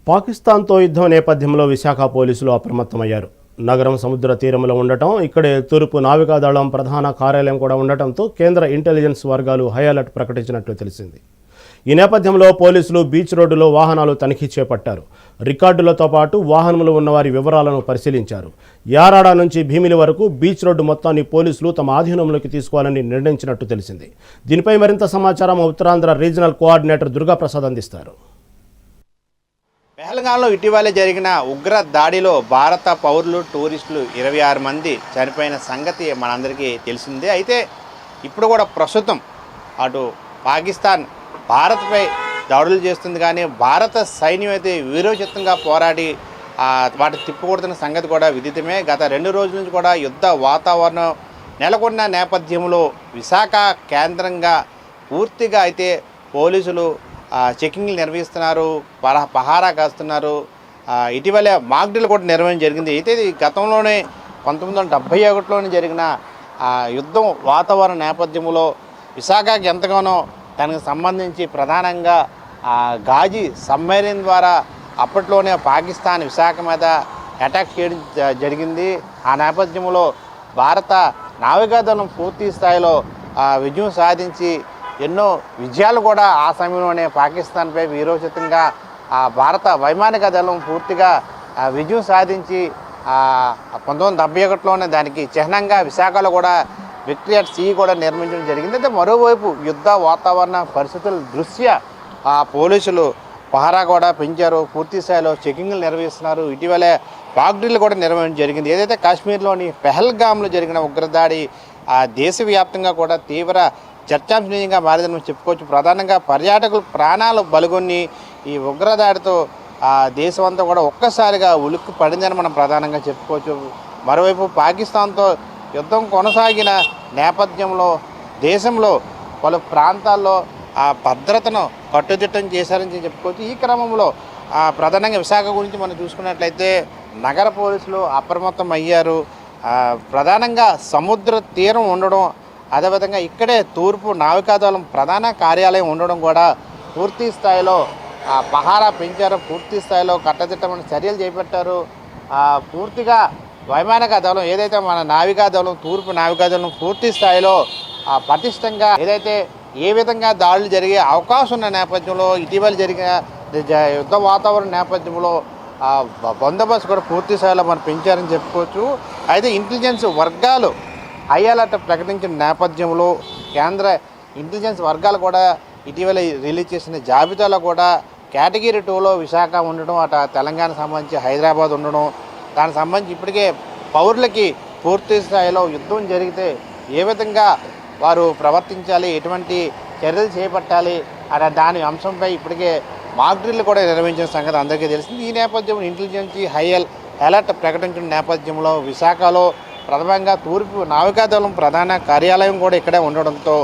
పాకిస్తాన్తో యుద్ధం నేపథ్యంలో విశాఖ పోలీసులు అప్రమత్తమయ్యారు. నగరం సముద్ర తీరంలో ఉండటం, ఇక్కడే తూర్పు నావికాదళం ప్రధాన కార్యాలయం కూడా ఉండటంతో కేంద్ర ఇంటెలిజెన్స్ వర్గాలు హై అలర్ట్ ప్రకటించినట్లు తెలిసింది. ఈ నేపథ్యంలో పోలీసులు బీచ్ రోడ్డులో వాహనాలు తనిఖీ చేపట్టారు. రికార్డులతో పాటు వాహనంలో ఉన్నవారి వివరాలను పరిశీలించారు. యారాడ నుంచి భీమిలి వరకు బీచ్ రోడ్డు మొత్తాన్ని పోలీసులు తమ ఆధీనంలోకి తీసుకోవాలని నిర్ణయించినట్టు తెలిసింది. దీనిపై మరింత సమాచారం ఉత్తరాంధ్ర రీజనల్ కోఆర్డినేటర్ దుర్గాప్రసాద్ అందిస్తారు. పెహల్గాంలో ఇటీవలే జరిగిన ఉగ్ర దాడిలో భారత పౌరులు టూరిస్టులు 26 మంది చనిపోయిన సంగతి మనందరికీ తెలిసిందే. అయితే ఇప్పుడు కూడా ప్రస్తుతం అటు పాకిస్తాన్ భారత్పై దాడులు చేస్తుంది, కానీ భారత సైన్యం అయితే వీరోచితంగా పోరాడి వాటి తిప్పుకొడుతున్న సంగతి కూడా విదితమే. గత 2 రోజుల నుంచి కూడా యుద్ధ వాతావరణం నెలకొన్న నేపథ్యంలో విశాఖ కేంద్రంగా పూర్తిగా అయితే పోలీసులు చెకింగ్లు నిర్వహిస్తున్నారు, పహారా కాస్తున్నారు. ఇటీవలే మాక్ డ్రిల్ కూడా నిర్వహించడం జరిగింది. అయితే ఇది గతంలోనే 1971లోనే జరిగిన యుద్ధం వాతావరణ నేపథ్యంలో విశాఖకి ఎంతగానో దానికి సంబంధించి ప్రధానంగా గాజీ సబ్మెరీన్ ద్వారా అప్పట్లోనే పాకిస్తాన్ విశాఖ మీద అటాక్ చేయడం జరిగింది. ఆ నేపథ్యంలో భారత నావికాదళం పూర్తి స్థాయిలో విజయం సాధించి ఎన్నో విజయాలు కూడా ఆ సమయంలోనే పాకిస్తాన్పై వీరోచితంగా భారత వైమానిక దళం పూర్తిగా విజయం సాధించి 1971లోనే దానికి చిహ్నంగా విశాఖలో కూడా విక్టరీ అట్ సీ కూడా నిర్మించడం జరిగింది. అయితే మరోవైపు యుద్ధ వాతావరణ పరిస్థితుల దృష్ట్యా పోలీసులు పహరా కూడా పెంచారు, పూర్తి స్థాయిలో చెకింగ్లు నిర్వహిస్తున్నారు. ఇటీవలే మాక్ డ్రిల్ కూడా నిర్వహించడం జరిగింది. ఏదైతే కాశ్మీర్లోని పెహల్గాంలో జరిగిన ఉగ్రదాడి దేశవ్యాప్తంగా కూడా తీవ్ర చర్చాంశనీయంగా మారిందని మనం చెప్పుకోవచ్చు. ప్రధానంగా పర్యాటకులు ప్రాణాలు బలిగొని ఈ ఉగ్రదాడితో దేశమంతా కూడా ఒక్కసారిగా ఉలిక్కి పడిందని మనం ప్రధానంగా చెప్పుకోవచ్చు. మరోవైపు పాకిస్తాన్తో యుద్ధం కొనసాగిన నేపథ్యంలో దేశంలో పలు ప్రాంతాల్లో భద్రతను కట్టుదిట్టం చేశారని చెప్పుకోవచ్చు. ఈ క్రమంలో ప్రధానంగా విశాఖ గురించి మనం చూసుకున్నట్లయితే నగర పోలీసులు అప్రమత్తం అయ్యారు. ప్రధానంగా సముద్ర తీరం ఉండడం, అదేవిధంగా ఇక్కడే తూర్పు నావికాదళం ప్రధాన కార్యాలయం ఉండడం కూడా పూర్తి స్థాయిలో పహారా పెంచారు, పూర్తి స్థాయిలో కట్టదిట్టమైన చర్యలు చేపట్టారు. పూర్తిగా వైమానిక దళం ఏదైతే మన నావికాదళం తూర్పు నావికాదళం పూర్తి స్థాయిలో పటిష్టంగా ఏదైతే ఏ విధంగా దాడులు జరిగే అవకాశం ఉన్న నేపథ్యంలో ఇటీవల జరిగిన యుద్ధ వాతావరణ నేపథ్యంలో బందోబస్తు కూడా పూర్తి స్థాయిలో మనం పెంచారని చెప్పుకోవచ్చు. అయితే ఇంటెలిజెన్స్ వర్గాలు హై అలర్ట్ ప్రకటించిన నేపథ్యంలో కేంద్ర ఇంటెలిజెన్స్ వర్గాలు కూడా ఇటీవల రిలీజ్ చేసిన జాబితాలో కూడా కేటగిరీ 2లో విశాఖ ఉండడం, అటు తెలంగాణ సంబంధించి హైదరాబాద్ ఉండడం, దానికి సంబంధించి ఇప్పటికే పౌరులకి పూర్తి స్థాయిలో యుద్ధం జరిగితే ఏ విధంగా వారు ప్రవర్తించాలి, ఎటువంటి చర్యలు చేపట్టాలి అనే దాని అంశంపై ఇప్పటికే మాక్ డ్రిల్ కూడా నిర్వహించిన సంగతి అందరికీ తెలిసింది. ఈ నేపథ్యంలో ఇంటెలిజెన్స్ హై అలర్ట్ ప్రకటించిన నేపథ్యంలో విశాఖలో ప్రథమంగా తూర్పు నావికాదళం ప్రధాన కార్యాలయం కూడా ఇక్కడే ఉండడంతో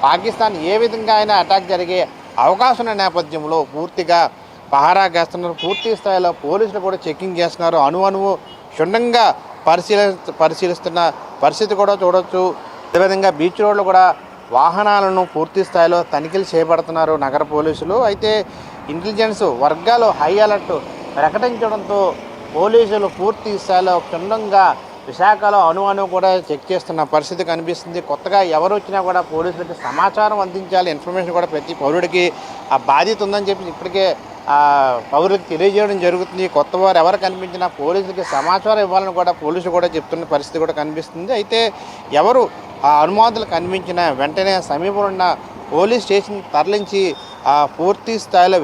పాకిస్తాన్ ఏ విధంగా అయినా అటాక్ జరిగే అవకాశం ఉన్న నేపథ్యంలో పూర్తిగా పహారా చేస్తున్నారు. పూర్తి స్థాయిలో పోలీసులు కూడా చెకింగ్ చేస్తున్నారు. అణువు క్షుణ్ణంగా పరిశీలిస్తున్న పరిస్థితి కూడా చూడవచ్చు. అదేవిధంగా బీచ్ రోడ్లు కూడా వాహనాలను పూర్తి స్థాయిలో తనిఖీలు చేపడుతున్నారు నగర పోలీసులు. అయితే ఇంటెలిజెన్స్ వర్గాలు హై అలర్ట్ ప్రకటించడంతో పోలీసులు పూర్తి స్థాయిలో క్షుణ్ణంగా విశాఖలో అణువు కూడా చెక్ చేస్తున్న పరిస్థితి కనిపిస్తుంది. కొత్తగా ఎవరు వచ్చినా కూడా పోలీసులకి సమాచారం అందించాలి, ఇన్ఫర్మేషన్ కూడా ప్రతి పౌరుడికి బాధ్యత ఉందని చెప్పి ఇప్పటికే పౌరులకు తెలియజేయడం జరుగుతుంది. కొత్త వారు ఎవరు కనిపించినా పోలీసులకి సమాచారం ఇవ్వాలని కూడా పోలీసులు కూడా చెప్తున్న పరిస్థితి కూడా కనిపిస్తుంది. అయితే ఎవరు అనుమానాలు కనిపించినా వెంటనే సమీపంలో ఉన్న పోలీస్ స్టేషన్ తరలించి పూర్తి స్థాయిలో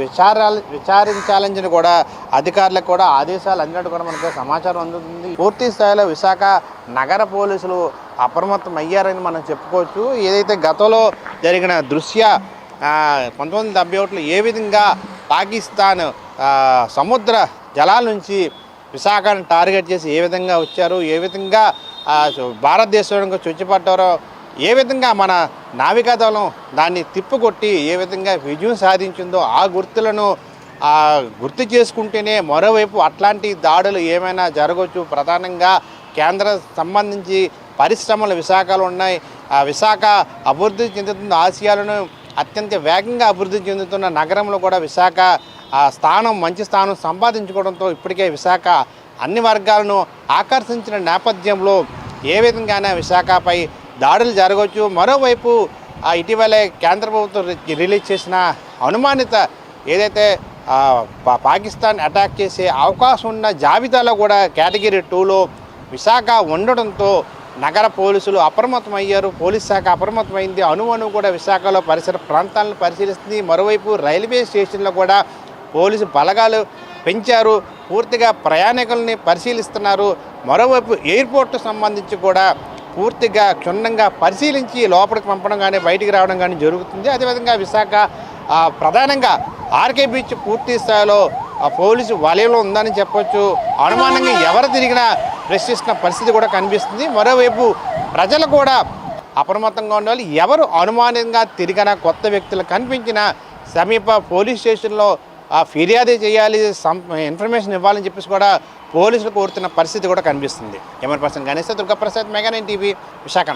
విచారించాలని కూడా అధికారులకు కూడా ఆదేశాలు అందినట్టు కూడా మనకు సమాచారం అందుతుంది. పూర్తి స్థాయిలో విశాఖ నగర పోలీసులు అప్రమత్తం అయ్యారని మనం చెప్పుకోవచ్చు. ఏదైతే గతంలో జరిగిన దృశ్య 1971లో ఏ విధంగా పాకిస్తాన్ సముద్ర జలాల నుంచి విశాఖను టార్గెట్ చేసి ఏ విధంగా వచ్చారు, ఏ విధంగా భారతదేశానికి చొచ్చిపట్టారో, ఏ విధంగా మన నావికాదళం దాన్ని తిప్పుకొట్టి ఏ విధంగా విజయం సాధించిందో ఆ గుర్తులను గుర్తు చేసుకుంటేనే మరోవైపు అట్లాంటి దాడులు ఏమైనా జరగవచ్చు. ప్రధానంగా కేంద్ర సంబంధించి పరిశ్రమలు విశాఖలో ఉన్నాయి. విశాఖ అభివృద్ధి చెందుతున్న ఆసియాలను అత్యంత వేగంగా అభివృద్ధి చెందుతున్న నగరంలో కూడా విశాఖ స్థానం మంచి స్థానం సంపాదించుకోవడంతో ఇప్పటికే విశాఖ అన్ని వర్గాలను ఆకర్షించిన నేపథ్యంలో ఏ విధంగానే విశాఖపై దాడులు జరగవచ్చు. మరోవైపు ఇటీవలే కేంద్ర ప్రభుత్వం రిలీజ్ చేసిన అనుమానిత ఏదైతే పాకిస్తాన్ అటాక్ చేసే అవకాశం ఉన్న జాబితాలో కూడా కేటగిరీ 2లో విశాఖ ఉండడంతో నగర పోలీసులు అప్రమత్తమయ్యారు. పోలీస్ శాఖ అప్రమత్తమైంది. అణువణువు కూడా విశాఖలో పరిసర ప్రాంతాలను పరిశీలిస్తుంది. మరోవైపు రైల్వే స్టేషన్లో కూడా పోలీసు బలగాలు పెంచారు. పూర్తిగా ప్రయాణికుల్ని పరిశీలిస్తున్నారు. మరోవైపు ఎయిర్పోర్టు సంబంధించి కూడా పూర్తిగా క్షుణ్ణంగా పరిశీలించి లోపలికి పంపడం కానీ బయటికి రావడం కానీ జరుగుతుంది. అదేవిధంగా విశాఖ ప్రధానంగా ఆర్కే బీచ్ పూర్తి స్థాయిలో పోలీసు వలయంలో ఉందని చెప్పొచ్చు. అనుమానంగా ఎవరు తిరిగినా ప్రశ్నిస్తున్న పరిస్థితి కూడా కనిపిస్తుంది. మరోవైపు ప్రజలు కూడా అప్రమత్తంగా ఉండాలి. ఎవరు అనుమానంగా తిరిగినా కొత్త వ్యక్తులు కనిపించినా సమీప పోలీస్ స్టేషన్లో ఫిర్యాదు చేయాలి, ఇన్ఫర్మేషన్ ఇవ్వాలని చెప్పేసి కూడా పోలీసులు కోరుతున్న పరిస్థితి కూడా కనిపిస్తుంది. Camera person Ganesh Durgaprasad, mega 9 TV, Visakha.